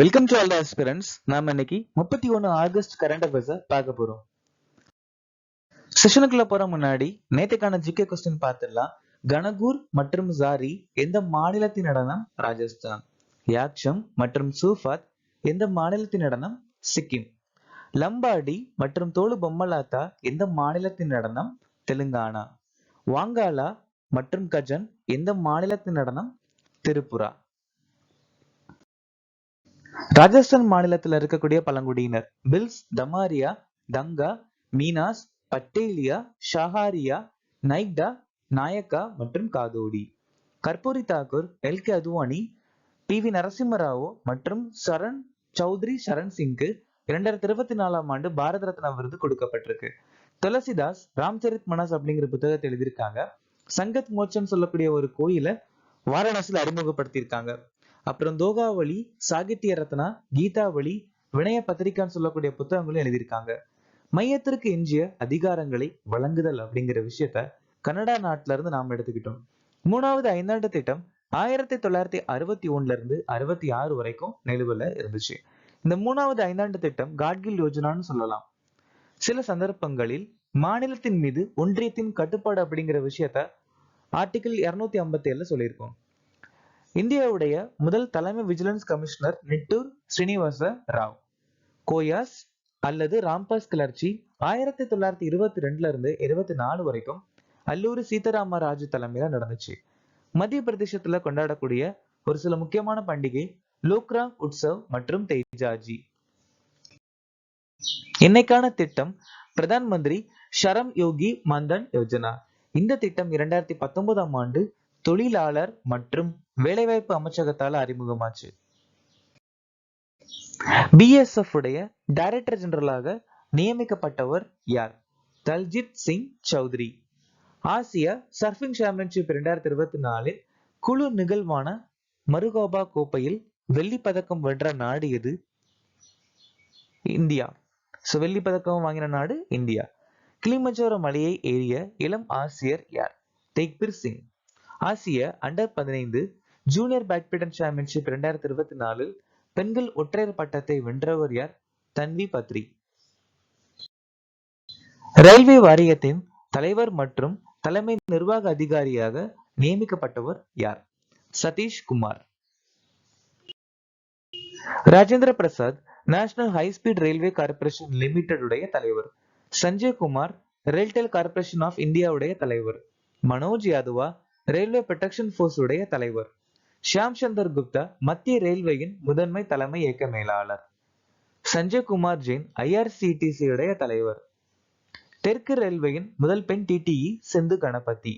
Welcome to all the aspirants. நாம இன்னைக்கு 31 August current அஃபேர்ஸை பார்க்க போறோம். செஷனுக்குள்ள போற முன்னாடி நேத்துக்கான ஜிகே கொஸ்டின் பார்த்துடலாம். கனகூர் மற்றும் ஜாரி எந்த மாநிலத்தின் நடனம்? ராஜஸ்தான். யாக்ஷம் மற்றும் சூஃபாத் எந்த மாநிலத்தின் நடனம்? சிக்கிம். லம்பாடி மற்றும் தோலு பொம்மலாத்தா எந்த மாநிலத்தின் நடனம்? தெலுங்கானா. வாங்காலா மற்றும் கஜன் எந்த மாநிலத்தின் நடனம்? திரிபுரா. ராஜஸ்தான் மாநிலத்தில் இருக்கக்கூடிய பழங்குடியினர் பில்ஸ், தமாரியா, தங்கா, மீனாஸ், பட்டேலியா, ஷஹாரியா, நைக்டா, நாயக்கா மற்றும் Kathodi. Karpoori Thakur, L K Advani, P V நரசிம்மராவோ மற்றும் சரண் சௌத்ரி சரண் சிங்க்கு 2024ஆம் ஆண்டு பாரத ரத்னா விருது கொடுக்கப்பட்டிருக்கு. துளசிதாஸ் ராம்சரித் மனஸ் அப்படிங்கிற புத்தகத்தை எழுதியிருக்காங்க. சங்கத் மோச்சன் சொல்லக்கூடிய ஒரு கோயில வாரணாசியில் அறிமுகப்படுத்தியிருக்காங்க. அப்புறம் தோகாவளி, சாகித்ய ரத்னா, கீதாவளி, வினய பத்திரிகான்னு சொல்லக்கூடிய புத்தகங்களும் எழுதியிருக்காங்க. மையத்திற்கு எஞ்சிய அதிகாரங்களை வழங்குதல் அப்படிங்கிற விஷயத்த கனடா நாட்டில இருந்து நாம் எடுத்துக்கிட்டோம். 3வது ஐந்தாண்டு திட்டம் 1961 இருந்து 66 வரைக்கும் நிலுவையில இருந்துச்சு. இந்த 3வது ஐந்தாண்டு திட்டம் காட்கில் யோஜனான்னு சொல்லலாம். சில சந்தர்ப்பங்களில் மாநிலத்தின் மீது ஒன்றியத்தின் கட்டுப்பாடு அப்படிங்கிற விஷயத்த ஆர்டிகிள் 257 சொல்லியிருக்கோம். இந்தியாவுடைய முதல் தலைமை விஜிலன்ஸ் கமிஷனர் நிட்டூர் ஸ்ரீனிவாச ராவ். கோயாஸ் அல்லது ராம்பாஸ் கிளர்ச்சி 1922 இருந்து 24 வரைக்கும் அல்லூரி சீதாராம ராஜு தலைமையில நடந்துச்சு. மத்திய பிரதேசத்துல கொண்டாடக்கூடிய ஒரு சில முக்கியமான பண்டிகை லோக்ரா உற்சவ் மற்றும் தேஜாஜி. இன்னைக்கான திட்டம் பிரதான் மந்திரி ஷரம் யோகி மந்தன் யோஜனா. இந்த திட்டம் 2019ஆம் ஆண்டு தொழிலாளர் மற்றும் வேலைவாய்ப்பு அமைச்சகத்தால அறிமுகமாச்சு. பிஎஸ்எஃப் உடைய டைரக்டர் ஜெனரலாக நியமிக்கப்பட்டவர் யார்? தல்ஜித் சிங் சௌத்ரி. ஆசிய சர்ஃபிங் சாம்பியன்ஷிப் 2024 குழு நிகழ்வான மருகோபா கோப்பையில் வெள்ளி பதக்கம் வென்ற நாடு எது? இந்தியா. வெள்ளி பதக்கம் வாங்கின நாடு இந்தியா. கிளிமஞ்சோரோ மலையை ஏறிய இளம் ஆசியர் யார்? தேக்பீர் சிங். ஆசிய அண்டர் 15 ஜூனியர் பேட்மிண்டன் சாம்பியன்ஷிப் 2024 பெண்கள் ஒற்றையர் பட்டத்தை வென்றவர் யார்? தன்வி பத்ரி. ரயில்வே வாரியத்தின் தலைவர் மற்றும் தலைமை நிர்வாக அதிகாரியாக நியமிக்கப்பட்டவர் யார்? Satish Kumar. Rajendra Prasad national high speed railway corporation limited உடைய தலைவர். Sanjay Kumar RailTel corporation of India உடைய தலைவர். Manoj Yadava railway protection force உடைய தலைவர். ஷியாம் சந்தர் குப்தா மத்திய ரயில்வேயின் முதன்மை தலைமை இயக்க மேலாளர். சஞ்சய் குமார் ஜெயின் ஐஆர்சிடிசி உடைய தலைவர். தெற்கு ரயில்வேயின் முதல் பெண் TTE Sindhu Ganapathi.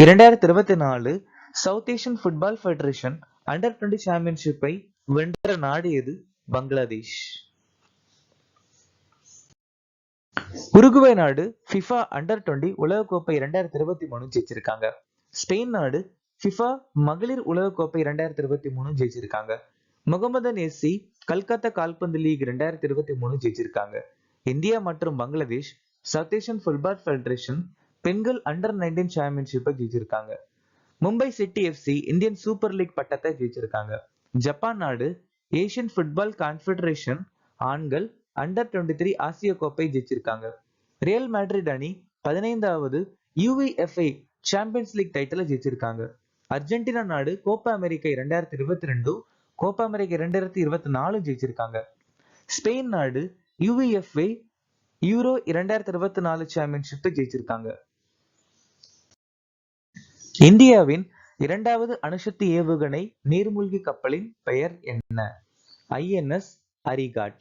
2024 South Asian Football Federation under 20 சாம்பியன்ஷிப்பை வென்ற நாடு எது? பங்களாதேஷ். உருகுவே நாடு ஃபிஃபா அண்டர் 20 உலகக்கோப்பை 2023 ஜெயிச்சிருக்காங்க. ஸ்பெயின் நாடு ஃபிஃபா மகளிர் உலகக்கோப்பை 2023 ஜெயிச்சிருக்காங்க. முகமதன் எஸ்சி கல்கத்தா கால்பந்து லீக் 2023 ஜெயிச்சிருக்காங்க. இந்தியா மற்றும் Bangladesh South Asian Football Federation பெண்கள் அண்டர் 19 சாம்பியன்ஷிப்பை ஜெயிச்சிருக்காங்க. Mumbai City FC Indian Super League பட்டத்தை ஜெயிச்சிருக்காங்க. ஜப்பான் நாடு ஏசியன் ஃபுட்பால் கான்ஃபெடரேஷன் ஆண்கள் அண்டர் 23 ஆசிய கோப்பை ஜெயிச்சிருக்காங்க. ரியல் மேட்ரிட் அணி 15வது யுவிஎஃப்ஏ சாம்பியன்ஸ் லீக் டைட்டில் ஜெயிச்சிருக்காங்க. அர்ஜென்டினா நாடு கோப்பா அமெரிக்கா 2022 கோப்பா அமெரிக்கா 2024 ஜெயிச்சிருக்காங்க. ஸ்பெயின் நாடு யுவிஎஃப்ஏ யூரோ 2024 சாம்பியன்ஷிப்பை ஜெயிச்சிருக்காங்க. இந்தியாவின் 2வது அணுசக்தி ஏவுகணை நீர்மூழ்கி கப்பலின் பெயர் என்ன? ஐஎன்எஸ் அரிகாட்.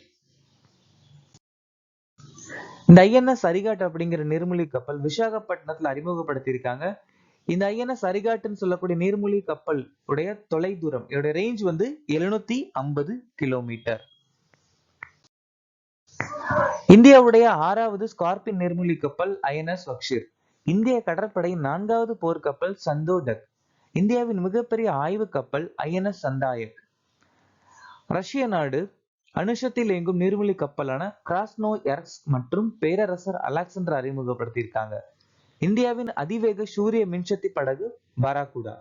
இந்த ஐஎன்எஸ் அரிகாட் அப்படிங்கிற நீர்மூழ்கி கப்பல் விசாகப்பட்டினத்துல அறிமுகப்படுத்தியிருக்காங்க. இந்த ஐஎன்எஸ் அரிகாட்னு சொல்லக்கூடிய நீர்மூழ்கி கப்பல் உடைய தொலை தூரம் இதோட ரேஞ்ச் 750 கிலோமீட்டர். இந்தியாவுடைய 6வது ஸ்கார்பியன் நீர்மூழ்கி கப்பல் ஐஎன்எஸ் வக்ஷிர். இந்திய கடற்படையின் 4வது போர்க்கப்பல் சந்தோதக். இந்தியாவின் மிகப்பெரிய ஆய்வு கப்பல் ஐஎன்எஸ் சந்தாயக். ரஷ்ய நாடு அணுசக்தியில் இயங்கும் நீர்மூழ்கி கப்பலான கிராஸ்னோயர்ஸ்க் மற்றும் பேரரசர் அலெக்சாண்டர் அறிமுகப்படுத்தியிருக்காங்க. இந்தியாவின் அதிவேக சூரிய மின்சக்தி படகு பராகுடா.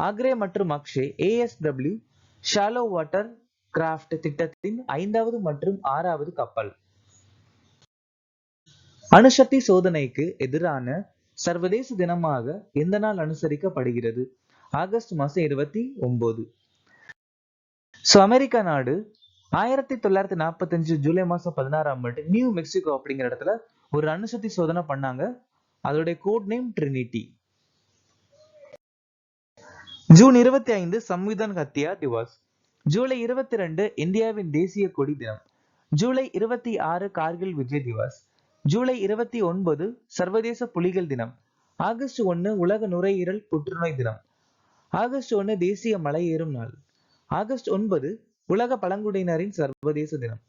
ஆக்ரே மற்றும் அக்ஷே ASW ஷாலோ வாட்டர் கிராஃப்ட் திட்டத்தின் 5வது மற்றும் 6வது கப்பல். அணுசக்தி சோதனைக்கு எதிரான சர்வதேச தினமாக எந்த நாள் அனுசரிக்கப்படுகிறது? ஆகஸ்ட் மாசம் 29. அமெரிக்கா நாடு 1945 ஜூலை மாசம் 16ஆம் ஆண்டு நியூ மெக்சிகோ அப்படிங்கிற இடத்துல ஒரு அணுசக்தி சோதனை பண்ணாங்க. அதோடைய code name Trinity. June 25 Samvidhan Hatya Diwas. July 22 இந்தியாவின் தேசிய கொடி தினம். ஜூலை 26 கார்கில் விஜய் திவாஸ். ஜூலை 29 சர்வதேச புலிகள் தினம். ஆகஸ்ட் 1 உலக நுரையீரல் புற்றுநோய் தினம். ஆகஸ்ட் 1 தேசிய மலையேறும் நாள். ஆகஸ்ட் 9 உலக பழங்குடியினரின் சர்வதேச தினம்.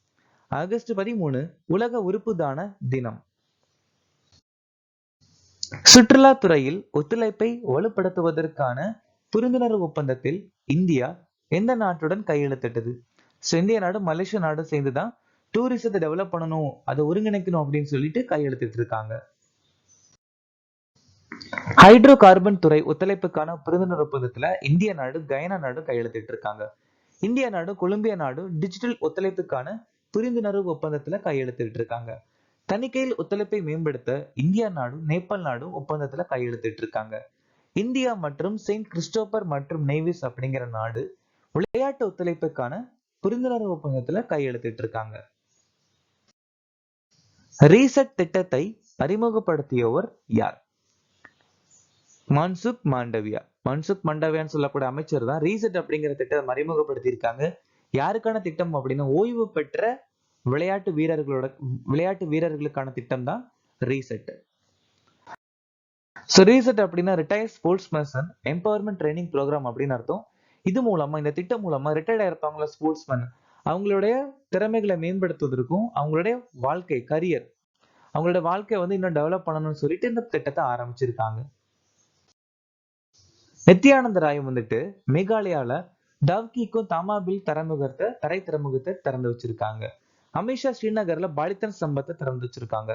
ஆகஸ்ட் 13 உலக உறுப்பு தான தினம். சுற்றுலாத்துறையில் ஒத்துழைப்பை வலுப்படுத்துவதற்கான புரிந்துணர்வு ஒப்பந்தத்தில் இந்தியா எந்த நாட்டுடன் கையெழுத்திட்டது? இந்திய நாடு மலேசியா நாடு சேர்ந்துதான் டூரிசத்தை டெவலப் பண்ணணும், அதை ஒருங்கிணைக்கணும் அப்படின்னு சொல்லிட்டு கையெழுத்திட்டு இருக்காங்க. ஹைட்ரோ கார்பன் துறை ஒத்துழைப்புக்கான புரிந்துணர்வு ஒப்பந்தத்துல இந்திய நாடு கயனா நாடு கையெழுத்திட்டு இருக்காங்க. இந்திய நாடு கொலம்பியா நாடு டிஜிட்டல் ஒத்துழைப்புக்கான புரிந்துணர்வு ஒப்பந்தத்துல கையெழுத்திட்டு இருக்காங்க. தணிக்கையில் ஒத்துழைப்பை மேம்படுத்த இந்தியா நாடு நேபாள் நாடு ஒப்பந்தத்துல கையெழுத்திட்டு இருக்காங்க. இந்தியா மற்றும் செயின்ட் கிறிஸ்டோபர் மற்றும் நேவிஸ் அப்படிங்கிற நாடு விளையாட்டு ஒத்துழைப்புக்கான புரிந்துணர்வு ஒப்பந்தத்துல கையெழுத்திட்டு இருக்காங்க. ரீசெட் திட்டத்தை அறிமுகப்படுத்தியவர் யார்? மன்சுக் மாண்டவியா. மன்சுக் மாண்டவியான்னு சொல்லக்கூடிய அமைச்சர் தான் ரீசெட் அப்படிங்கிற திட்டத்தை அறிமுகப்படுத்தி இருக்காங்க. யாருக்கான திட்டம் அப்படின்னா ஓய்வு பெற்ற விளையாட்டு வீரர்களுக்கான திட்டம் தான் ரீசெட். ரீசெட் அப்படின்னா retired sports person empowerment training programme அப்படின்னு அர்த்தம். இது மூலமா இந்த திட்டம் மூலமா ரிட்டையர்ட் ஆயிருப்பாங்களா ஸ்போர்ட்ஸ்மேன், அவங்களுடைய திறமைகளை மேம்படுத்துவதற்கும் அவங்களுடைய கரியர் அவங்களோட வாழ்க்கையை இன்னும் டெவலப் பண்ணணும்னு சொல்லிட்டு இந்த திட்டத்தை ஆரம்பிச்சிருக்காங்க. நித்யானந்த ராய் மேகாலயால டவ்கிக்கும் தாமாபில் தரை துறைமுகத்தை திறந்து வச்சிருக்காங்க. அமித்ஷா ஸ்ரீநகர்ல பாலித்தன் ஸ்தம்பத்தை திறந்து வச்சிருக்காங்க.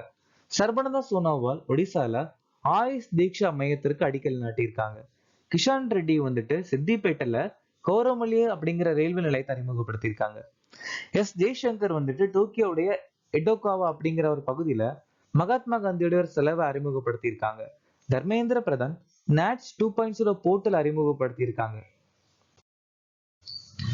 சர்பானந்தா சோனோவால் ஒடிசால ஆயுஷ் தீக்ஷா மையத்திற்கு அடிக்கல் நாட்டியிருக்காங்க. கிஷான் ரெட்டி சித்திப்பேட்டையில கௌரமலிய அப்படிங்கிற ரயில்வே நிலையத்தை அறிமுகப்படுத்தியிருக்காங்க. ஜெய்சங்கர் டோக்கியோடைய எடோகாவா அப்படிங்கிற ஒரு பகுதியில மகாத்மா காந்தியோட ஒரு செலவை அறிமுகப்படுத்தியிருக்காங்க. தர்மேந்திர பிரதான் நாட்ஸ் 2.0 போர்ட்டல் அறிமுகப்படுத்தியிருக்காங்க.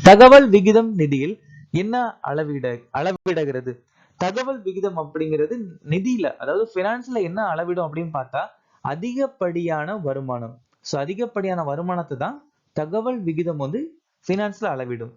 தகவல் விகிதம் நிதியில் என்ன அளவிடுகிறது? தகவல் விகிதம் அப்படிங்கிறது நிதியில, அதாவது பினான்ஸ்ல என்ன அளவிடும் அப்படின்னு பார்த்தா அதிகப்படியான வருமானம். அதிகப்படியான வருமானத்தை தான் தகவல் விகிதம் பினான்ஸ்ல அளவிடும்.